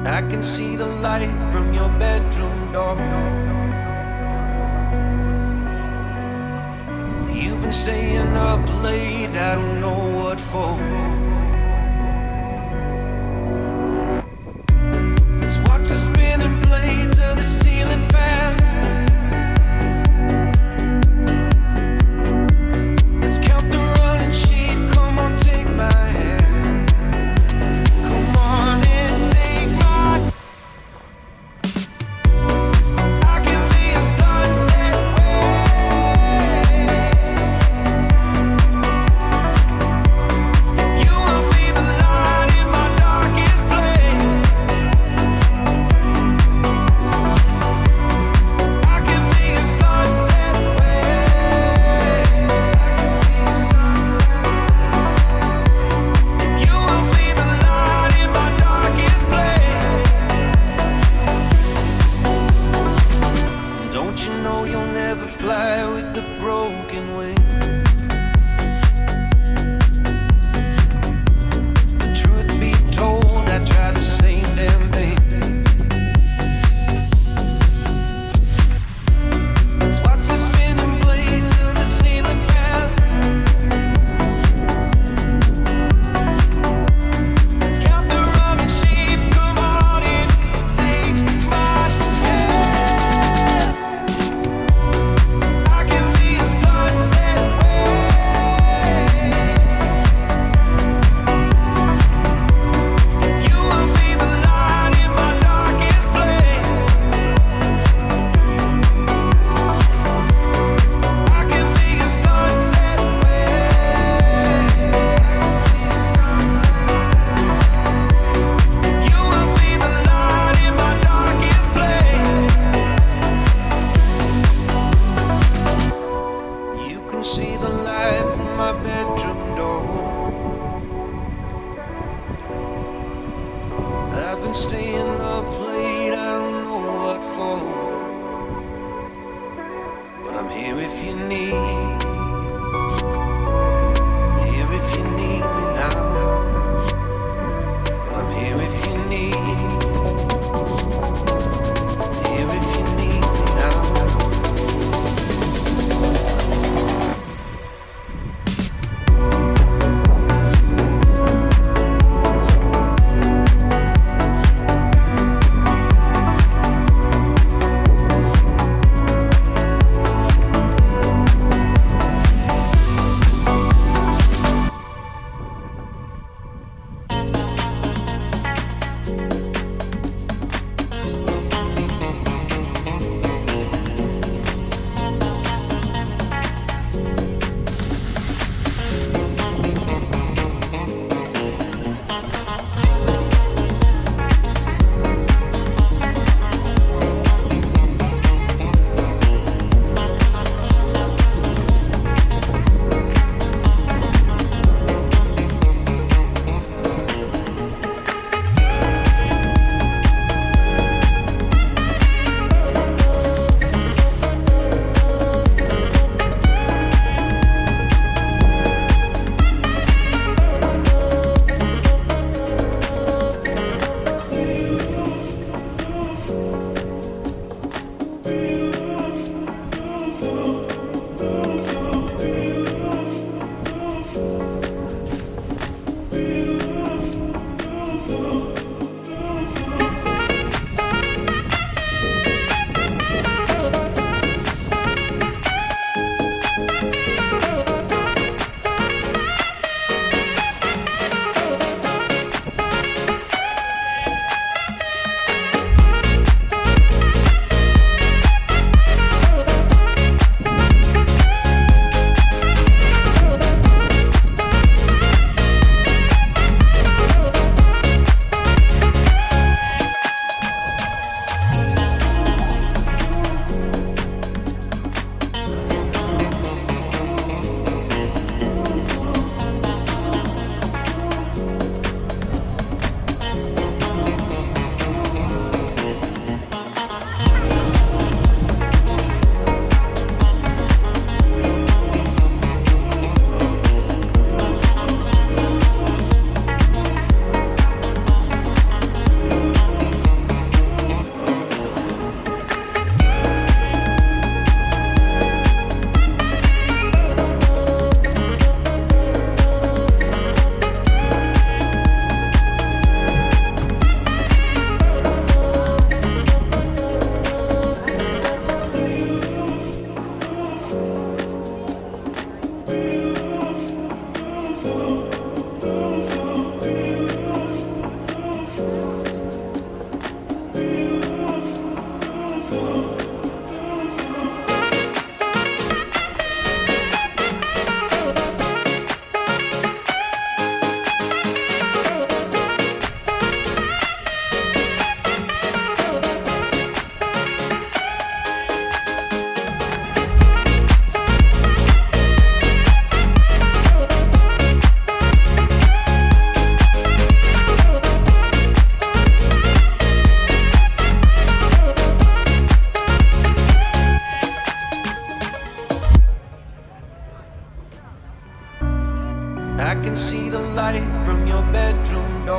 I can see the light from your bedroom door. You've been staying up late, I don't know what for. Let's watch the spinning blades of the ceiling fan. Let's count the running sheep, come on, take my hand. Come on and take my. I can be a sunset you will be the light in my darkest place. I can be a sunset you will be the light in my darkest place. Don't you know you'll never fly with the broken wing? Truth be told, I try the same damn thing. Let's watch the spinning blades of the ceiling fan. Let's count the running sheep, come on in, take my hand. I can be a sunset you will be the light in my darkest place. I can be a sunset you will be the light in my darkest place. You can see the light from my bedroom door. I've been staying up late, I don't know what for. But I'm here if you need. Here if you need me now. But I'm here if you need. Here if you need me now.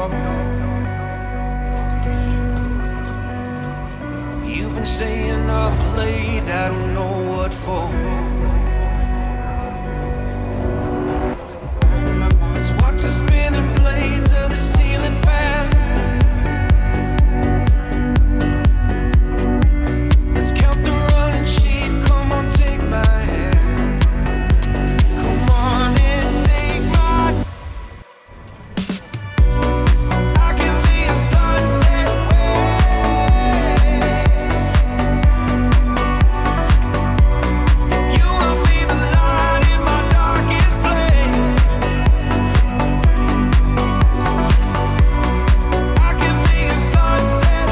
all. You've been staying up late, I don't know what for. Let's watch the spinning blades of the ceiling fan. Let's count the running sheep, come on, take my hand. Come on and take my. I can be a sunset you will be the light in my darkest place. I can be a sunset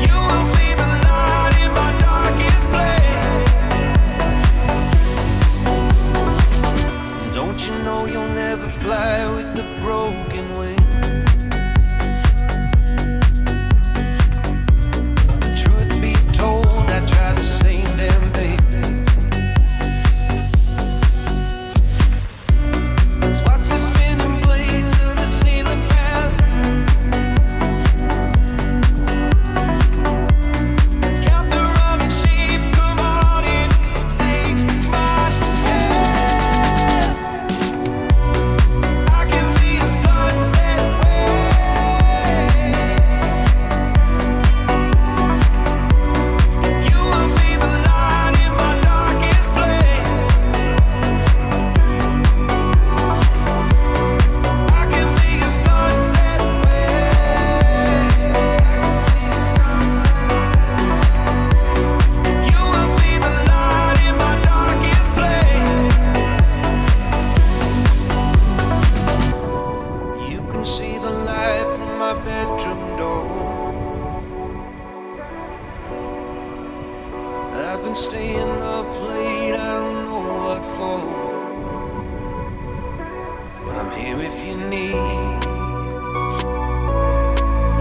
you will be the light in my darkest place. Don't you know you'll never fly with the broken wing? Truth be told, I try the same damn thing. Let's watch the spinning blades of the ceiling fan. Let's count the running sheep, come on in, take my hand. I can be a sunset you will be the light in my darkest place. I can be a sunset you will be the light in my darkest place. You can see the light from my bedroom door. I've been staying up late, I don't know what for. But I'm here if you need.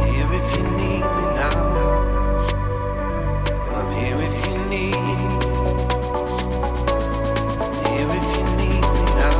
Here if you need me now. But I'm here if you need. Here if you need me now.